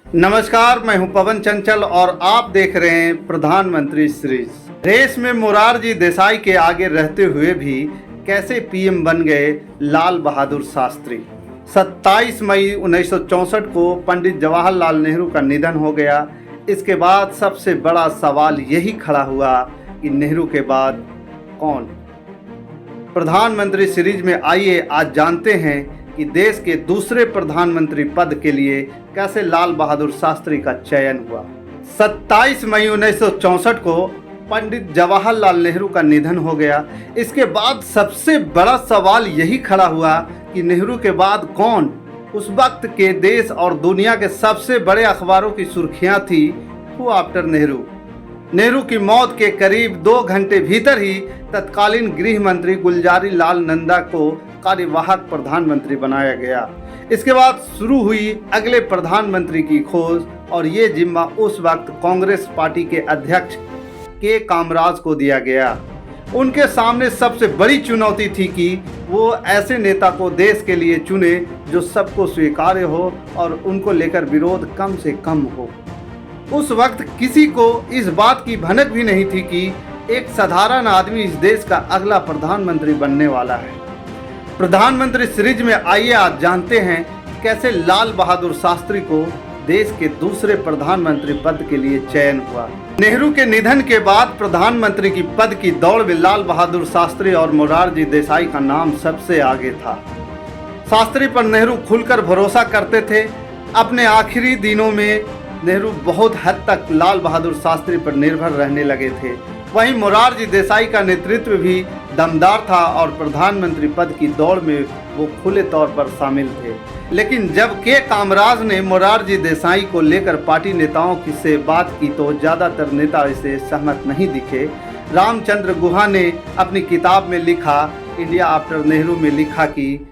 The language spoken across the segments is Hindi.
नमस्कार, मैं हूं पवन चंचल और आप देख रहे हैं प्रधानमंत्री सीरीज। रेस में मोरारजी देसाई के आगे रहते हुए भी कैसे पीएम बन गए लाल बहादुर शास्त्री। 27 मई 1964 को पंडित जवाहरलाल नेहरू का निधन हो गया। इसके बाद सबसे बड़ा सवाल यही खड़ा हुआ कि नेहरू के बाद कौन। प्रधानमंत्री सीरीज में आइए आज जानते हैं कि देश के दूसरे प्रधानमंत्री पद के लिए कैसे लाल बहादुर शास्त्री का चयन हुआ। 27 मई 1964 को पंडित जवाहरलाल नेहरू का निधन हो गया। इसके बाद सबसे बड़ा सवाल यही खड़ा हुआ कि नेहरू के बाद कौन। उस वक्त के देश और दुनिया के सबसे बड़े अखबारों की सुर्खियां थी हु आफ्टर नेहरू। नेहरू की मौत के करीब 2 घंटे भीतर ही तत्कालीन गृह मंत्री गुलजारी लाल नंदा को कार्यवाहक प्रधानमंत्री बनाया गया। इसके बाद शुरू हुई अगले प्रधानमंत्री की खोज और ये जिम्मा उस वक्त कांग्रेस पार्टी के अध्यक्ष के कामराज को दिया गया। उनके सामने सबसे बड़ी चुनौती थी कि वो ऐसे नेता को देश के लिए चुने जो सबको स्वीकार्य हो और उनको लेकर विरोध कम से कम हो। उस वक्त किसी को इस बात की भनक भी नहीं थी कि एक साधारण आदमी इस देश का अगला प्रधानमंत्री बनने वाला है। प्रधानमंत्री सीरीज में आइए आज जानते हैं कैसे लाल बहादुर शास्त्री को देश के दूसरे प्रधानमंत्री पद के लिए चयन हुआ। नेहरू के निधन के बाद प्रधानमंत्री की पद की दौड़ में लाल बहादुर शास्त्री और मोरारजी देसाई का नाम सबसे आगे था। शास्त्री पर नेहरू खुलकर भरोसा करते थे। अपने आखिरी दिनों में नेहरू बहुत हद तक लाल बहादुर शास्त्री पर निर्भर रहने लगे थे। वहीं मोरारजी देसाई का नेतृत्व भी दमदार था और प्रधानमंत्री पद की दौड़ में वो खुले तौर पर शामिल थे। लेकिन जब के कामराज ने मोरारजी देसाई को लेकर पार्टी नेताओं से बात की तो ज़्यादातर नेता इसे सहमत नहीं दिखे। रामचंद्र गुहा ने अपनी किताब में लिखा, इंडिया आफ्टर नेहरू में लिखा कि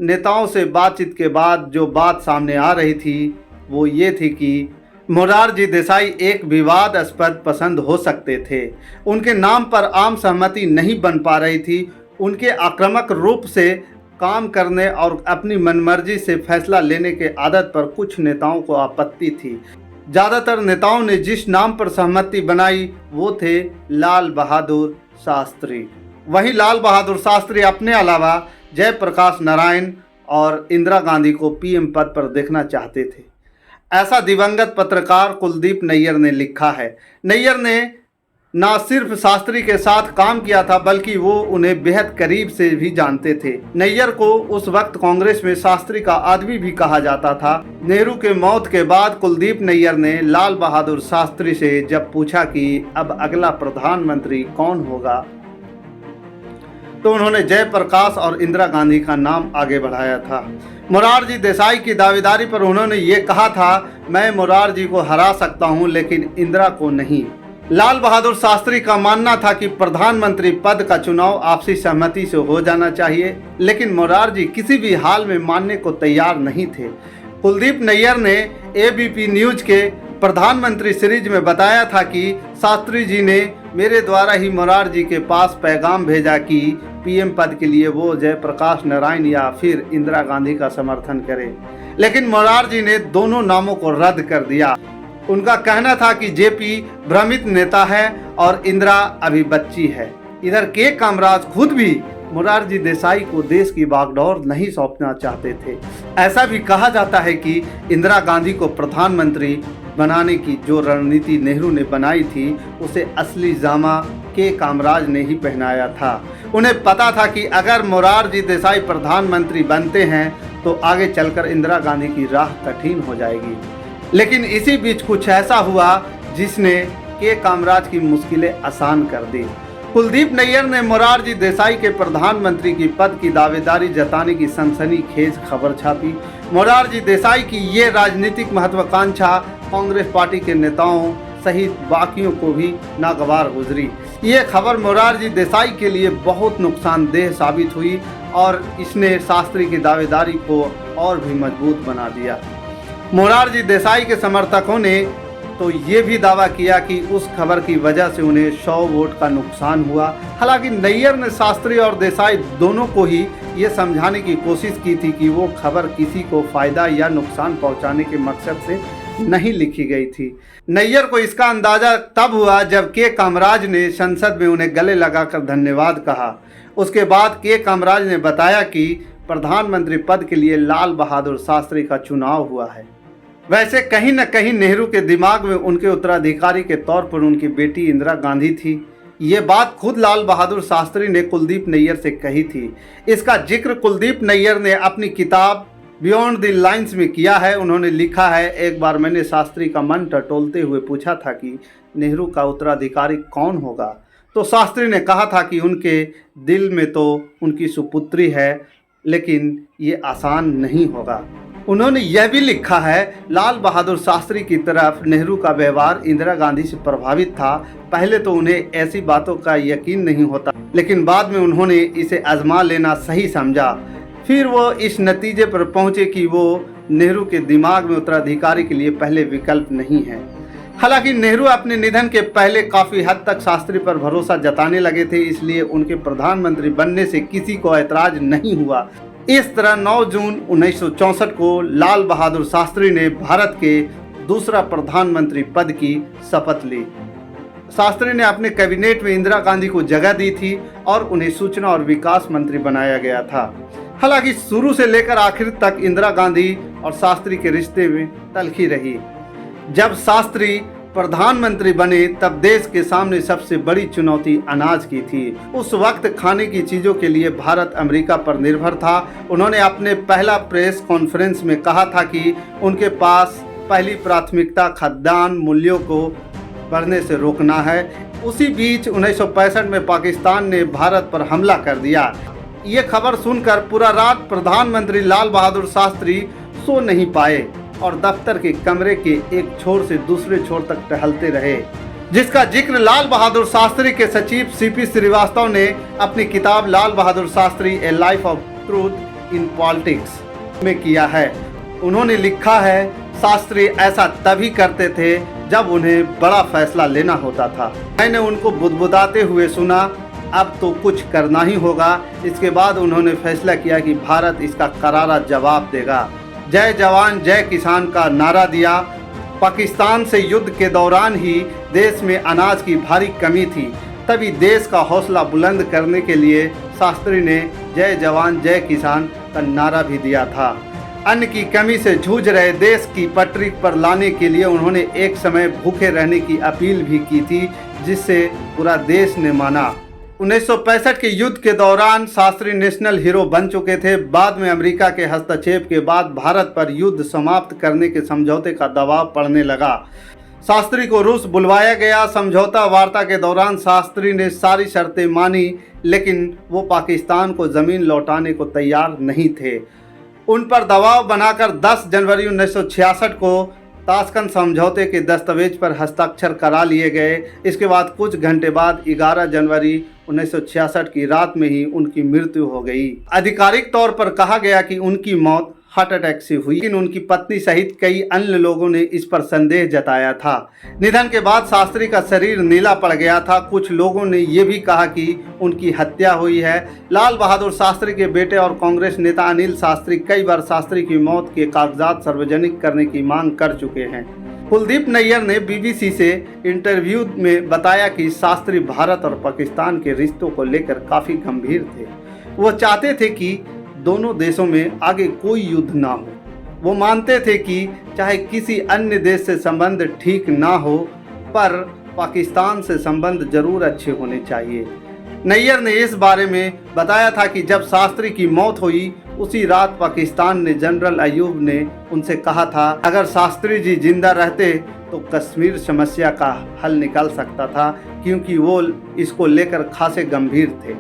नेताओं से बातचीत के बाद जो बात सामने आ रही थी वो ये थी कि मोरारजी देसाई एक विवादास्पद पसंद हो सकते थे। उनके नाम पर आम सहमति नहीं बन पा रही थी। उनके आक्रामक रूप से काम करने और अपनी मनमर्जी से फैसला लेने के आदत पर कुछ नेताओं को आपत्ति थी। ज़्यादातर नेताओं ने जिस नाम पर सहमति बनाई वो थे लाल बहादुर शास्त्री। वहीं लाल बहादुर शास्त्री अपने अलावा जयप्रकाश नारायण और इंदिरा गांधी को पीएम पद पर देखना चाहते थे। ऐसा दिवंगत पत्रकार कुलदीप नैयर ने लिखा है। नैयर ने न सिर्फ शास्त्री के साथ काम किया था बल्कि वो उन्हें बेहद करीब से भी जानते थे। नैयर को उस वक्त कांग्रेस में शास्त्री का आदमी भी कहा जाता था। नेहरू के मौत के बाद कुलदीप नैयर ने लाल बहादुर शास्त्री से जब पूछा कि अब अगला प्रधानमंत्री कौन होगा तो उन्होंने जयप्रकाश और इंदिरा गांधी का नाम आगे बढ़ाया था। मोरारजी देसाई की दावेदारी पर उन्होंने ये कहा था, मैं मोरारजी को हरा सकता हूं लेकिन इंदिरा को नहीं। लाल बहादुर शास्त्री का मानना था कि प्रधानमंत्री पद का चुनाव आपसी सहमति से हो जाना चाहिए, लेकिन मोरारजी किसी भी हाल में मानने को तैयार नहीं थे। कुलदीप नैयर ने एबीपी न्यूज के प्रधानमंत्री सीरीज में बताया था कि शास्त्री जी ने मेरे द्वारा ही मोरारजी के पास पैगाम भेजा कि पीएम पद के लिए वो जयप्रकाश नारायण या फिर इंदिरा गांधी का समर्थन करें, लेकिन मोरारजी ने दोनों नामों को रद्द कर दिया। उनका कहना था कि जेपी भ्रमित नेता है और इंदिरा अभी बच्ची है। इधर के कामराज खुद भी मोरारजी देसाई को देश की बागडोर नहीं सौंपना चाहते थे। ऐसा भी कहा जाता है कि इंदिरा गांधी को प्रधानमंत्री बनाने की जो रणनीति नेहरू ने बनाई थी उसे असली जामा के कामराज ने ही पहनाया था। उन्हें पता था कि अगर मोरारजी देसाई प्रधानमंत्री बनते हैं तो आगे चलकर इंदिरा गांधी की राह कठिन हो जाएगी। लेकिन इसी बीच कुछ ऐसा हुआ जिसने के कामराज की मुश्किलें आसान कर दी। कुलदीप नैयर ने मोरारजी देसाई के प्रधानमंत्री की पद की दावेदारी जताने की सनसनीखेज खबर छापी। मोरारजी देसाई की ये राजनीतिक महत्वाकांक्षा कांग्रेस पार्टी के नेताओं सहित बाकियों को भी नागवार गुजरी। ये खबर मोरारजी देसाई के लिए बहुत नुकसानदेह साबित हुई और इसने शास्त्री की दावेदारी को और भी मजबूत बना दिया। मोरारजी देसाई के समर्थकों ने तो ये भी दावा किया कि उस खबर की वजह से उन्हें 100 वोट का नुकसान हुआ। हालांकि नैयर ने शास्त्री और देसाई दोनों को ही ये समझाने की कोशिश की थी कि वो खबर किसी को फ़ायदा या नुकसान पहुंचाने के मकसद से नहीं लिखी गई थी। नैयर को इसका अंदाजा तब हुआ जब के कामराज ने संसद में उन्हें गले लगाकर धन्यवाद कहा। उसके बाद के कामराज ने बताया कि प्रधानमंत्री पद के लिए लाल बहादुर शास्त्री का चुनाव हुआ है। वैसे कहीं न कहीं नेहरू के दिमाग में उनके उत्तराधिकारी के तौर पर उनकी बेटी इंदिरा गांधी थी। ये बात खुद लाल बहादुर शास्त्री ने कुलदीप नैयर से कही थी। इसका जिक्र कुलदीप नैयर ने अपनी किताब बियॉन्ड द लाइन्स में किया है। उन्होंने लिखा है, एक बार मैंने शास्त्री का मन टटोलते हुए पूछा था कि नेहरू का उत्तराधिकारी कौन होगा, तो शास्त्री ने कहा था कि उनके दिल में तो उनकी सुपुत्री है, लेकिन ये आसान नहीं होगा। उन्होंने यह भी लिखा है, लाल बहादुर शास्त्री की तरफ नेहरू का व्यवहार इंदिरा गांधी से प्रभावित था। पहले तो उन्हें ऐसी बातों का यकीन नहीं होता, लेकिन बाद में उन्होंने इसे आजमा लेना सही समझा। फिर वो इस नतीजे पर पहुंचे कि वो नेहरू के दिमाग में उत्तराधिकारी के लिए पहले विकल्प नहीं है। हालांकि नेहरू अपने निधन के पहले काफ़ी हद तक शास्त्री पर भरोसा जताने लगे थे, इसलिए उनके प्रधानमंत्री बनने से किसी को ऐतराज नहीं हुआ। इस तरह 9 जून 1964 को लाल बहादुर शास्त्री ने भारत के दूसरा प्रधानमंत्री पद की शपथ ली। शास्त्री ने अपने कैबिनेट में इंदिरा गांधी को जगह दी थी और उन्हें सूचना और विकास मंत्री बनाया गया था। हालांकि शुरू से लेकर आखिर तक इंदिरा गांधी और शास्त्री के रिश्ते में तल्खी रही। जब शास्त्री प्रधानमंत्री बने तब देश के सामने सबसे बड़ी चुनौती अनाज की थी। उस वक्त खाने की चीज़ों के लिए भारत अमेरिका पर निर्भर था। उन्होंने अपने पहला प्रेस कॉन्फ्रेंस में कहा था कि उनके पास पहली प्राथमिकता खाद्यान्न मूल्यों को बढ़ने से रोकना है। उसी बीच 1965 में पाकिस्तान ने भारत पर हमला कर दिया। ये खबर सुनकर पूरा रात प्रधानमंत्री लाल बहादुर शास्त्री सो नहीं पाए और दफ्तर के कमरे के एक छोर से दूसरे छोर तक टहलते रहे, जिसका जिक्र लाल बहादुर शास्त्री के सचिव सीपी श्रीवास्तव ने अपनी किताब Lal Bahadur Shastri a life of truth in politics में किया है। उन्होंने लिखा है, शास्त्री ऐसा तभी करते थे जब उन्हें बड़ा फैसला लेना होता था। मैंने उनको बुदबुदाते हुए सुना, अब तो कुछ करना ही होगा। इसके बाद उन्होंने फैसला किया कि भारत इसका करारा जवाब देगा। जय जवान जय किसान का नारा दिया। पाकिस्तान से युद्ध के दौरान ही देश में अनाज की भारी कमी थी, तभी देश का हौसला बुलंद करने के लिए शास्त्री ने जय जवान जय किसान का नारा भी दिया था। अन्न की कमी से जूझ रहे देश की पटरी पर लाने के लिए उन्होंने एक समय भूखे रहने की अपील भी की थी, जिससे पूरा देश ने माना। 1965 के युद्ध के दौरान शास्त्री नेशनल हीरो बन चुके थे। बाद में अमेरिका के हस्तक्षेप के बाद भारत पर युद्ध समाप्त करने के समझौते का दबाव पड़ने लगा। शास्त्री को रूस बुलवाया गया। समझौता वार्ता के दौरान शास्त्री ने सारी शर्तें मानी, लेकिन वो पाकिस्तान को ज़मीन लौटाने को तैयार नहीं थे। उन पर दबाव बनाकर 10 जनवरी 1966 को ताशकंद समझौते के दस्तावेज पर हस्ताक्षर करा लिए गए। इसके बाद कुछ घंटे बाद 11 जनवरी 1966 की रात में ही उनकी मृत्यु हो गई। आधिकारिक तौर पर कहा गया कि उनकी मौत हार्ट अटैक से हुई, लेकिन उनकी पत्नी सहित कई अन्य लोगों ने इस पर संदेह जताया था। निधन के बाद शास्त्री का शरीर नीला पड़ गया था। कुछ लोगों ने ये भी कहा कि उनकी हत्या हुई है। लाल बहादुर शास्त्री के बेटे और कांग्रेस नेता अनिल शास्त्री कई बार शास्त्री की मौत के कागजात सार्वजनिक करने की मांग कर चुके हैं। कुलदीप नैयर ने बीबीसी से इंटरव्यू में बताया कि शास्त्री भारत और पाकिस्तान के रिश्तों को लेकर काफ़ी गंभीर थे। वो चाहते थे कि दोनों देशों में आगे कोई युद्ध ना हो। वो मानते थे कि चाहे किसी अन्य देश से संबंध ठीक ना हो, पर पाकिस्तान से संबंध जरूर अच्छे होने चाहिए। नैयर ने इस बारे में बताया था कि जब शास्त्री की मौत हुई उसी रात पाकिस्तान ने जनरल अयूब ने उनसे कहा था, अगर शास्त्री जी जिंदा रहते तो कश्मीर समस्या का हल निकल सकता था, क्योंकि वो इसको लेकर खासे गंभीर थे।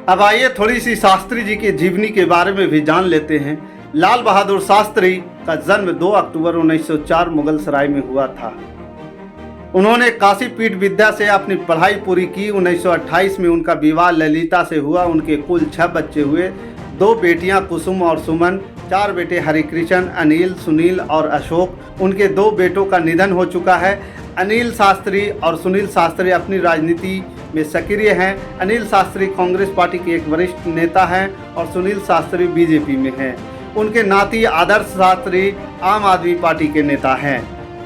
अब आइए थोड़ी सी शास्त्री जी के जीवनी के बारे में भी जान लेते हैं। लाल बहादुर शास्त्री का जन्म 2 अक्टूबर 1904 मुगल सराय में हुआ था। उन्होंने काशी पीठ विद्या से अपनी पढ़ाई पूरी की। 1928 में उनका विवाह ललिता से हुआ। उनके कुल 6 बच्चे हुए, 2 बेटियां कुसुम और सुमन, 4 बेटे हरिकृष्ण, अनिल, सुनील और अशोक। उनके 2 बेटों का निधन हो चुका है। अनिल शास्त्री और सुनील शास्त्री अपनी राजनीति में सक्रिय हैं। अनिल शास्त्री कांग्रेस पार्टी के एक वरिष्ठ नेता हैं और सुनील शास्त्री बीजेपी में हैं। उनके नाती आदर्श शास्त्री आम आदमी पार्टी के नेता हैं।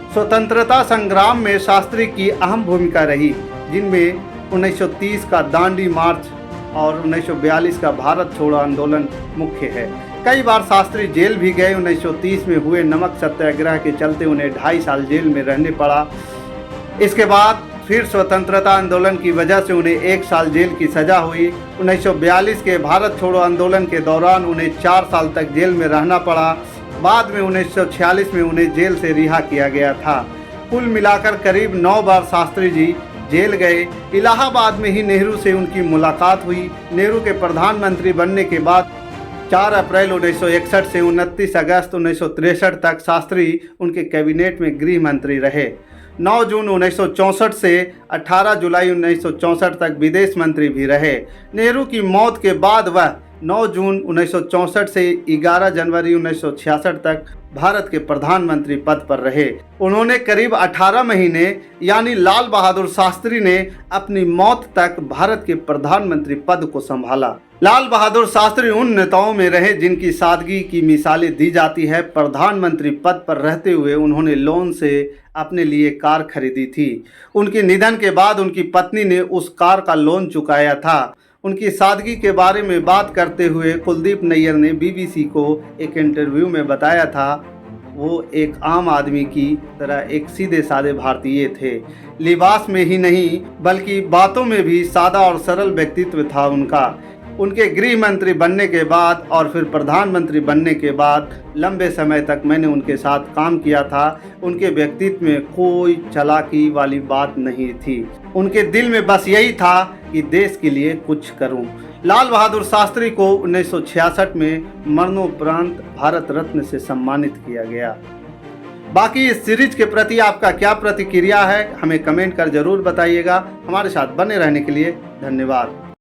स्वतंत्रता संग्राम में शास्त्री की अहम भूमिका रही, जिनमें 1930 का दांडी मार्च और 1942 का भारत छोड़ो आंदोलन मुख्य है। कई बार शास्त्री जेल भी गए। 1930 में हुए नमक सत्याग्रह के चलते उन्हें 2.5 साल जेल में रहने पड़ा। इसके बाद फिर स्वतंत्रता आंदोलन की वजह से उन्हें 1 साल जेल की सजा हुई। 1942 के भारत छोड़ो आंदोलन के दौरान उन्हें 4 साल तक जेल में रहना पड़ा। बाद में 1946 में उन्हें जेल से रिहा किया गया था। कुल मिलाकर करीब 9 बार शास्त्री जी जेल गए। इलाहाबाद में ही नेहरू से उनकी मुलाकात हुई। नेहरू के प्रधानमंत्री बनने के बाद 4 अप्रैल 1961 से 29 अगस्त 1963 तक शास्त्री उनके कैबिनेट में गृह मंत्री रहे। 9 जून 1964 से 18 जुलाई 1964 तक विदेश मंत्री भी रहे। नेहरू की मौत के बाद वह 9 जून 1964 से 11 जनवरी 1966 तक भारत के प्रधानमंत्री पद पर रहे। उन्होंने करीब 18 महीने यानी लाल बहादुर शास्त्री ने अपनी मौत तक भारत के प्रधानमंत्री पद को संभाला। लाल बहादुर शास्त्री उन नेताओं में रहे जिनकी सादगी की मिसालें दी जाती है। प्रधानमंत्री पद पर रहते हुए उन्होंने लोन से अपने लिए कार खरीदी थी। उनके निधन के बाद उनकी पत्नी ने उस कार का लोन चुकाया था। उनकी सादगी के बारे में बात करते हुए कुलदीप नैयर ने बीबीसी को एक इंटरव्यू में बताया था, वो एक आम आदमी की तरह एक सीधे साधे भारतीय थे। लिबास में ही नहीं बल्कि बातों में भी सादा और सरल व्यक्तित्व था उनका। उनके गृह मंत्री बनने के बाद और फिर प्रधानमंत्री बनने के बाद लंबे समय तक मैंने उनके साथ काम किया था। उनके व्यक्तित्व में कोई चालाकी वाली बात नहीं थी। उनके दिल में बस यही था कि देश के लिए कुछ करूं। लाल बहादुर शास्त्री को 1966 में मरणोपरांत भारत रत्न से सम्मानित किया गया। बाकी इस सीरीज के प्रति आपका क्या प्रतिक्रिया है, हमें कमेंट कर जरूर बताइएगा। हमारे साथ बने रहने के लिए धन्यवाद।